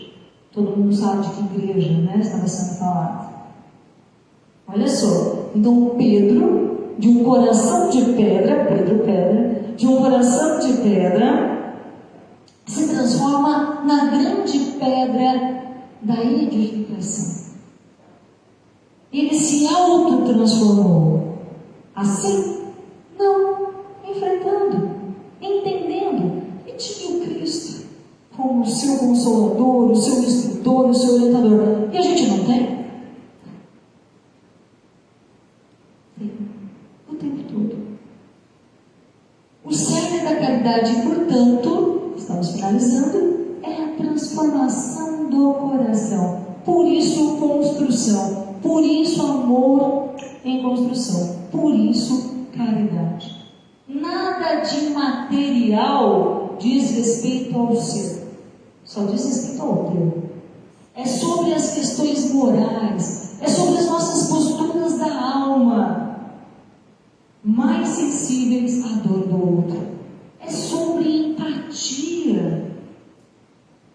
Todo mundo sabe de que igreja, né? Estava sendo falado. Olha só. Então, Pedro, de um coração de pedra, de um coração de pedra, se transforma na grande pedra da edificação. Ele se autotransformou. Assim? Não. Enfrentando, entendendo. E tinha o Cristo como o seu consolador, o seu instrutor, o seu orientador. E a gente não tem? Tem. O tempo todo. O cerne da caridade, portanto, estamos finalizando, é a transformação do coração. Por isso, construção. Por isso, amor em construção. Por isso, caridade. Nada de material diz respeito ao ser. Só diz respeito ao teu. É sobre as questões morais, é sobre as nossas posturas da alma, mais sensíveis à dor do outro. É sobre empatia.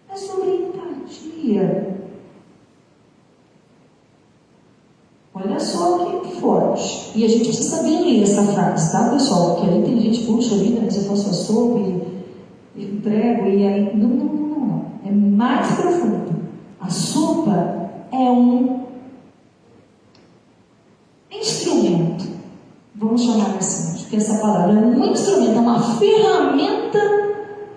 É sobre empatia. Olha só que forte. E a gente precisa saber ler essa frase, tá, pessoal? Porque aí tem gente, puxa vida, mas eu faço a sopa e entrego, e aí. Não. É mais profundo. A sopa é um instrumento. Vamos chamar assim, porque essa palavra é um instrumento, é uma ferramenta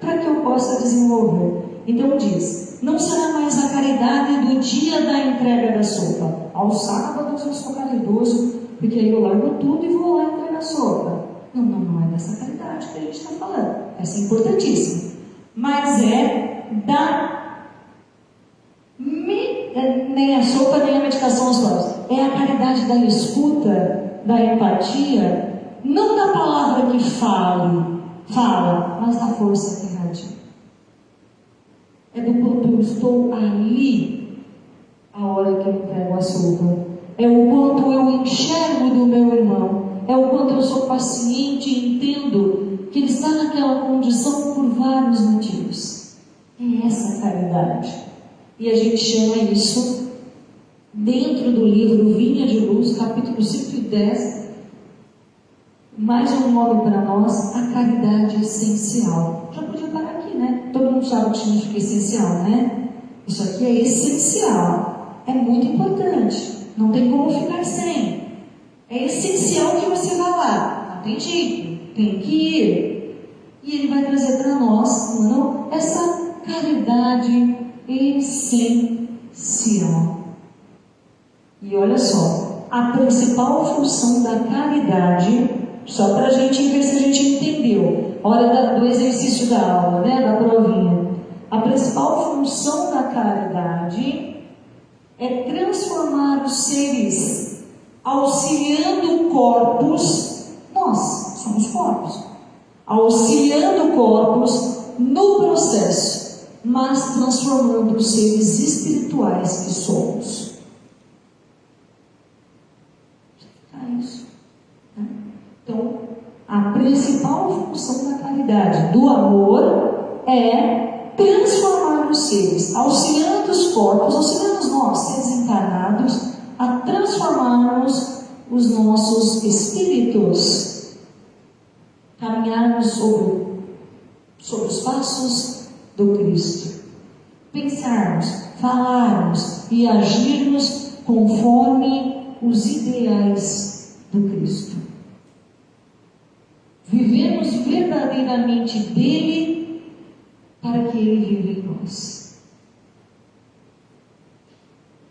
para que eu possa desenvolver. Então diz, não será mais a caridade do dia da entrega da sopa. Aos sábados eu sou caridoso, porque aí eu largo tudo e vou lá entregar da sopa. Não é dessa caridade que a gente está falando. Essa é importantíssima. Mas nem a sopa, nem a medicação aos pobres. É a caridade da escuta, da empatia, não da palavra que fala, mas da força que irradia. É do quanto eu estou ali a hora que eu entrego a sopa. É o quanto eu enxergo do meu irmão. É o quanto eu sou paciente e entendo que ele está naquela condição por vários motivos. É essa caridade. E a gente chama isso, dentro do livro Vinha de Luz, capítulo 110, mais um nome para nós, a caridade essencial. Já podia parar aqui, né? Todo mundo sabe o que significa essencial, né? Isso aqui é essencial. É muito importante. Não tem como ficar sem. É essencial que você vá lá. Não tem jeito. Tem que ir. E ele vai trazer para nós, não, essa caridade essencial. E olha só, a principal função da caridade, só para a gente ver se a gente entendeu, a hora do exercício da aula, né, da provinha. A principal função da caridade é transformar os seres, auxiliando corpos, nós somos corpos, auxiliando corpos no processo, mas transformando os seres espirituais que somos. É isso. Então, a principal função da caridade, do amor, é transformar os seres, auxiliando os corpos, auxiliando nós, seres encarnados, a transformarmos os nossos espíritos, caminharmos sobre os passos do Cristo, pensarmos, falarmos e agirmos conforme os ideais do Cristo. Vivemos verdadeiramente dele para que ele viva em nós.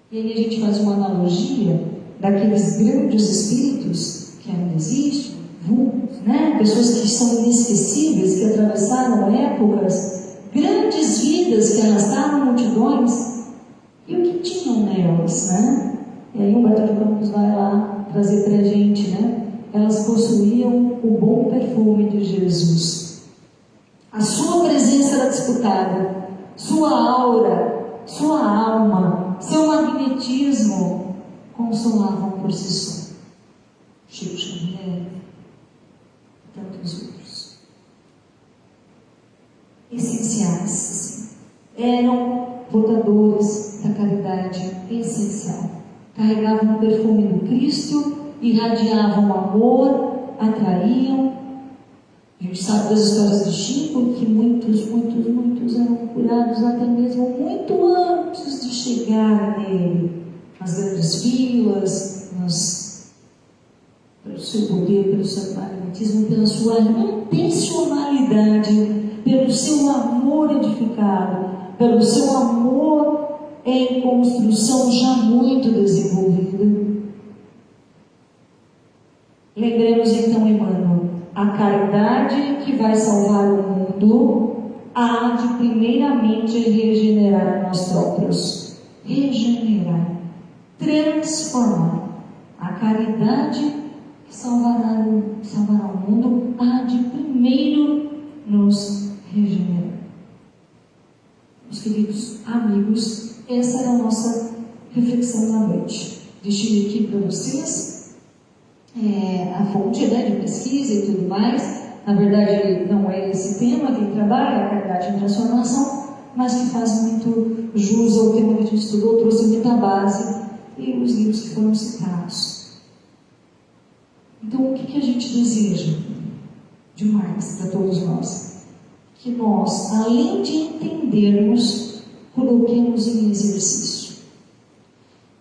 E aí a gente faz uma analogia daqueles grandes espíritos que ainda existem, né? Pessoas que são inesquecíveis, que atravessaram épocas, grandes vidas que arrastaram multidões, e o que tinham nelas, né? E aí Humberto de Campos vai lá trazer para a gente, né? Elas possuíam o bom perfume de Jesus. A sua presença era disputada, sua aura, sua alma, seu magnetismo consolavam por si só. Chico Xavier e tantos outros. Essenciais, eram portadores da caridade essencial. Carregavam o perfume do Cristo, irradiavam amor, atraíam. A gente sabe das histórias de Chico que muitos eram curados até mesmo muito antes de chegar nele, nas grandes filas, pelo seu poder, pelo seu magnetismo, pela sua intencionalidade, pelo seu amor edificado, pelo seu amor em construção já muito desenvolvida. Lembremos então, Emmanuel, a caridade que vai salvar o mundo há de primeiramente regenerar nós próprios. Regenerar, transformar. A caridade que salvará o mundo há de primeiro nos regenerar. Meus queridos amigos, essa era a nossa reflexão da noite. Deixei aqui para vocês a fonte, né, de pesquisa e tudo mais. Na verdade, não é esse tema que trabalha, a caridade em transformação, mas que faz muito jus ao tema que a gente estudou, trouxe muita base e os livros que foram citados. Então, o que a gente deseja de Marx para todos nós? Que nós, além de entendermos, coloquemos em exercício.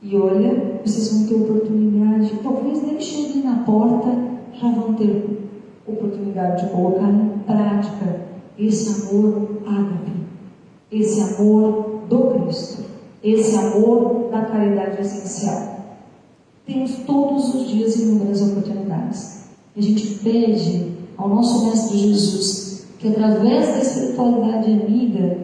E olha, vocês vão ter oportunidade, talvez nem cheguem na porta, já vão ter oportunidade de colocar em prática esse amor ágape, esse amor do Cristo, esse amor da caridade essencial. Temos todos os dias inúmeras oportunidades. A gente pede ao nosso Mestre Jesus que, através da espiritualidade amiga,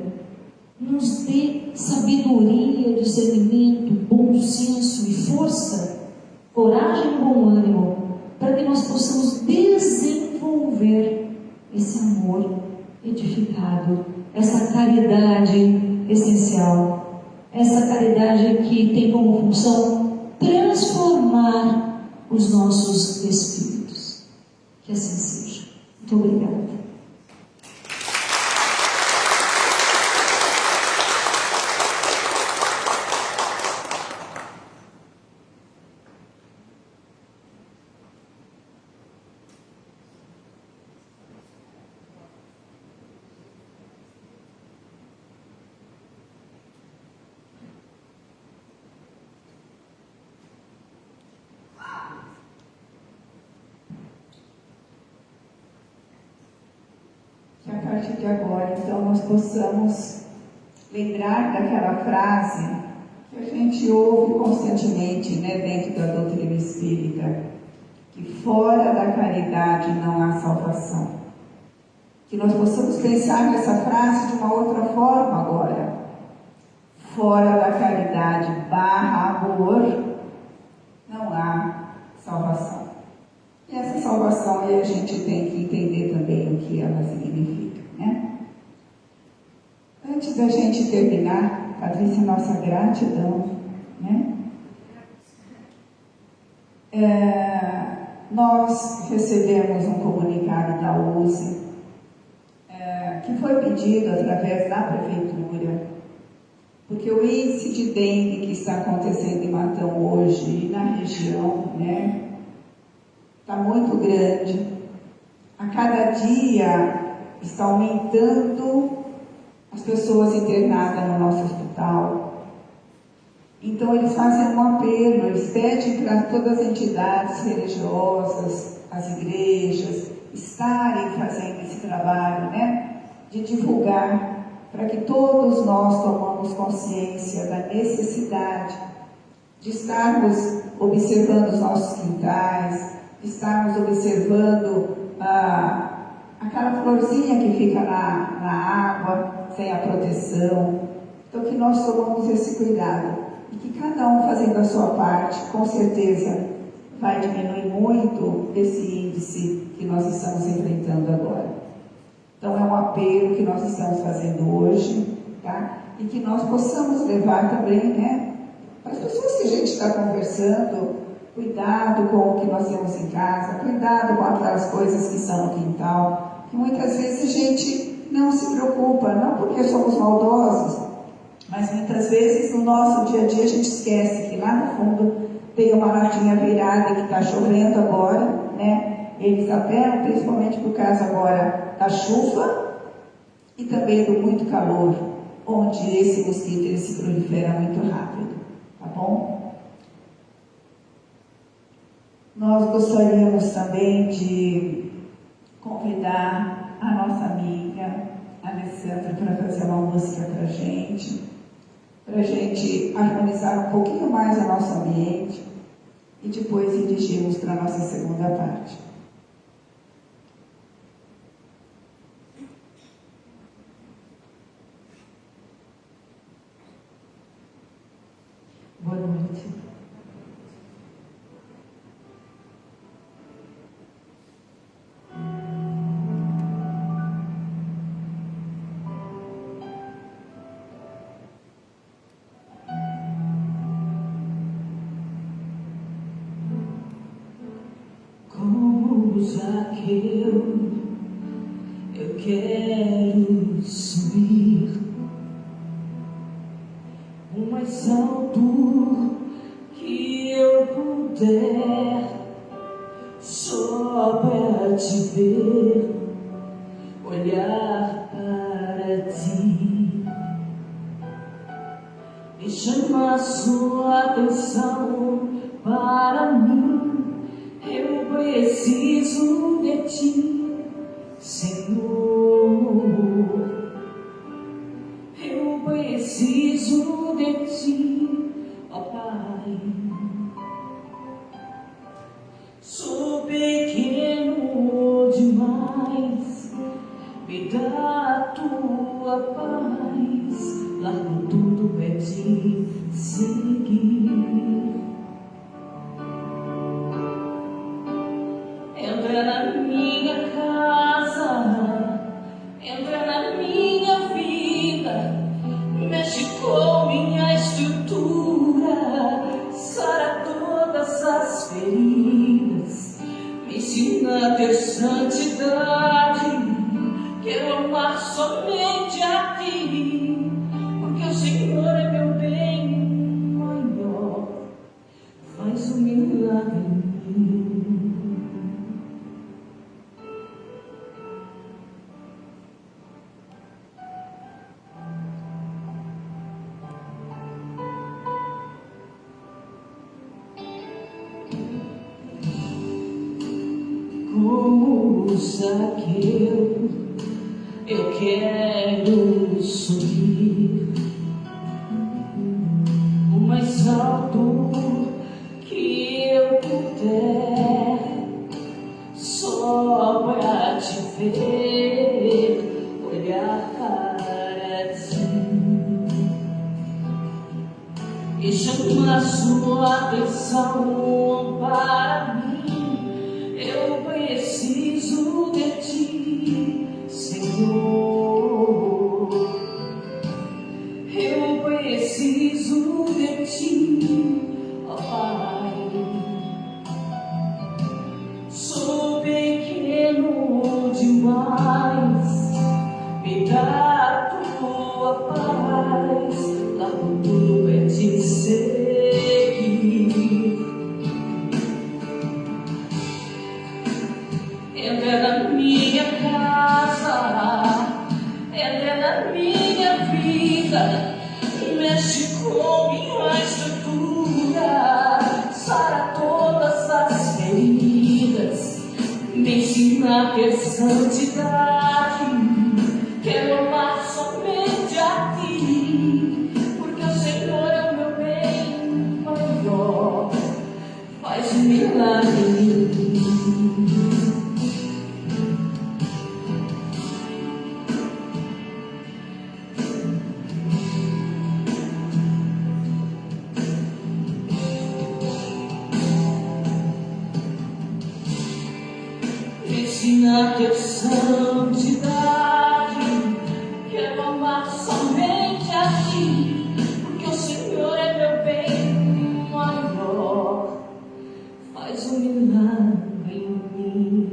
nos dê sabedoria, discernimento, bom senso e força, coragem e bom ânimo, para que nós possamos desenvolver esse amor edificado, essa caridade essencial, essa caridade que tem como função transformar os nossos espíritos. Que assim seja. Muito obrigada. Que a partir de agora, então, nós possamos lembrar daquela frase que a gente ouve constantemente, né, dentro da doutrina espírita, que fora da caridade não há salvação. Que nós possamos pensar nessa frase de uma outra forma agora. Fora da caridade / amor não há salvação. E essa salvação aí a gente tem que entender também o que ela significa, né? Antes da gente terminar, Patrícia, nossa gratidão, né? Nós recebemos um comunicado da USE, que foi pedido através da prefeitura, porque o índice de dengue que está acontecendo em Matão hoje e na região, né, está muito grande. A cada dia está aumentando as pessoas internadas no nosso hospital. Então eles fazem um apelo, eles pedem para todas as entidades religiosas, as igrejas, estarem fazendo esse trabalho, né, de divulgar, para que todos nós tomamos consciência da necessidade de estarmos observando os nossos quintais, de estarmos observando aquela florzinha que fica na água, sem a proteção. Então, que nós tomamos esse cuidado e que cada um fazendo a sua parte, com certeza vai diminuir muito esse índice que nós estamos enfrentando agora. Então, é um apelo que nós estamos fazendo hoje, tá? E que nós possamos levar também, né, para as pessoas que a gente está conversando, cuidado com o que nós temos em casa, cuidado com aquelas coisas que estão no quintal, que muitas vezes a gente não se preocupa, não porque somos maldosos, mas muitas vezes no nosso dia a dia a gente esquece que lá no fundo tem uma latinha virada que está chovendo agora, né? Eles apelam, principalmente por causa agora da chuva e também do muito calor, onde esse mosquito ele se prolifera muito rápido, tá bom? Nós gostaríamos também de convidar a nossa amiga Alessandra para fazer uma música para a gente harmonizar um pouquinho mais o nosso ambiente e depois dirigirmos para a nossa segunda parte. Boa noite. Como Zaqueu, eu quero subir o mais alto que eu puder, só para te ver, olhar para ti, e chamar sua atenção para mim. Eu preciso de ti, Senhor. Eu preciso de ti, ó Pai. Sou pequeno me dá a tua paz, largo tudo pra te seguir. Entra na minha casa, entra na minha vida, mexe com minha estrutura, sara todas as feridas, me ensina a ter santidade. Quero amar somente a ti, porque o Senhor é meu bem maior, faz um milagre em mim. Como Zaqueu, eu quero subir o mais alto que eu puder, só para te ver, olhar para ti e chamar sua atenção para mim. Eu preciso de ti, Senhor. Eu preciso de ti, ó Pai. Sou pequeno demais, me dá a tua paz, largo tudo pra te seguir. Entra na minha casa, entra na minha vida, mexe com minha estrutura, sara todas as feridas, me ensina a ter santidade. Quero amar somente a ti, porque o Senhor é o meu bem maior, faz um milagre em mim. Ensina a ter santidade, quero amar somente a ti, porque o Senhor é meu bem maior, faz um milagre em mim.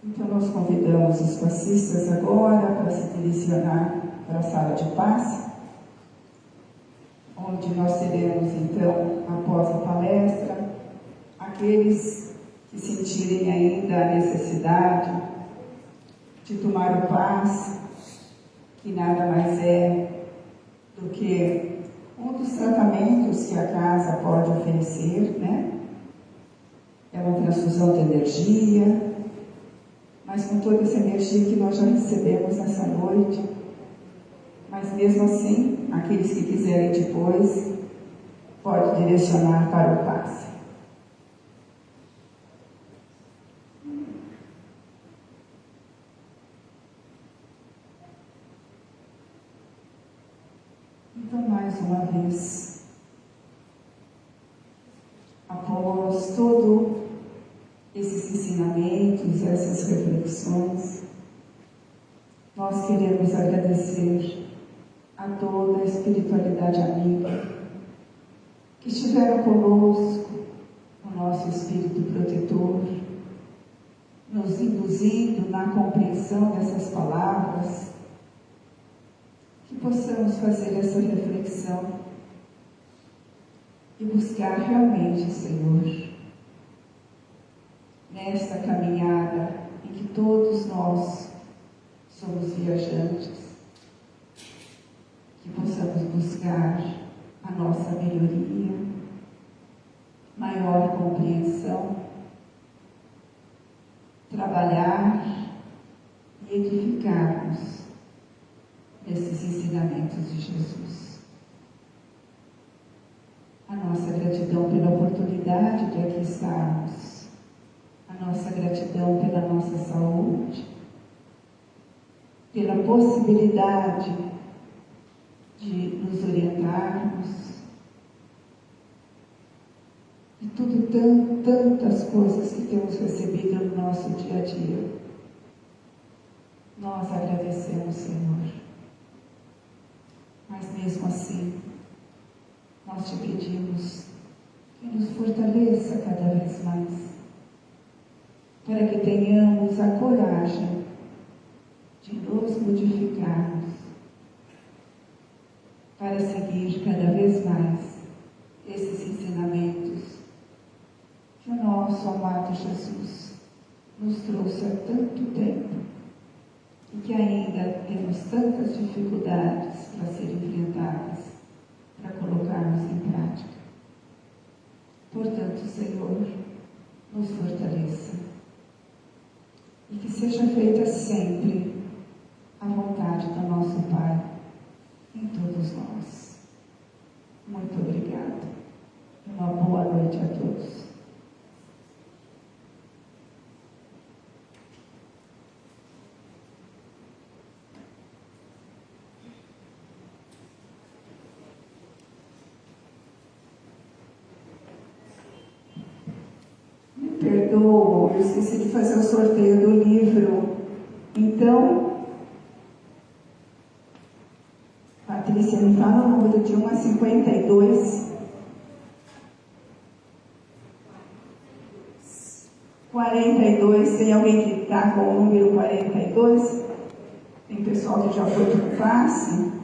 Então, nós convidamos os passistas agora para se direcionar para a sala de passe, onde nós teremos, então, após a palestra, aqueles que sentirem ainda a necessidade de tomar o passe, que nada mais é do que um dos tratamentos que a casa pode oferecer, né? É uma transfusão de energia, mas com toda essa energia que nós já recebemos nessa noite. Mas mesmo assim, aqueles que quiserem depois, pode direcionar para o passe. Então, mais uma vez, após todo esses ensinamentos, essas reflexões, nós queremos agradecer a toda a espiritualidade amiga que estiveram conosco, o nosso Espírito protetor, nos induzindo na compreensão dessas palavras, que possamos fazer essa reflexão e buscar realmente, Senhor, nesta caminhada em que todos nós somos viajantes, que possamos buscar a nossa melhoria, maior compreensão, trabalhar e edificarmos nesses ensinamentos de Jesus. A nossa gratidão pela oportunidade de aqui estarmos, a nossa gratidão pela nossa saúde, pela possibilidade de nos orientarmos, e tantas coisas que temos recebido no nosso dia a dia. Nós agradecemos, Senhor. Mas mesmo assim, nós te pedimos que nos fortaleça cada vez mais, para que tenhamos a coragem de nos modificarmos, para seguir cada vez mais esses ensinamentos que o nosso amado Jesus nos trouxe há tanto tempo e que ainda temos tantas dificuldades para serem enfrentadas, para colocarmos em prática. Portanto, Senhor, nos fortaleça e que seja feita sempre a vontade do nosso Pai em todos nós. Muito obrigada. Uma boa noite a todos. Me perdoa, eu esqueci de fazer o sorteio do livro. Então, Patrícia, me fala o número de 1 a 52. 42, tem alguém que está com o número 42? Tem pessoal que já foi para o passe?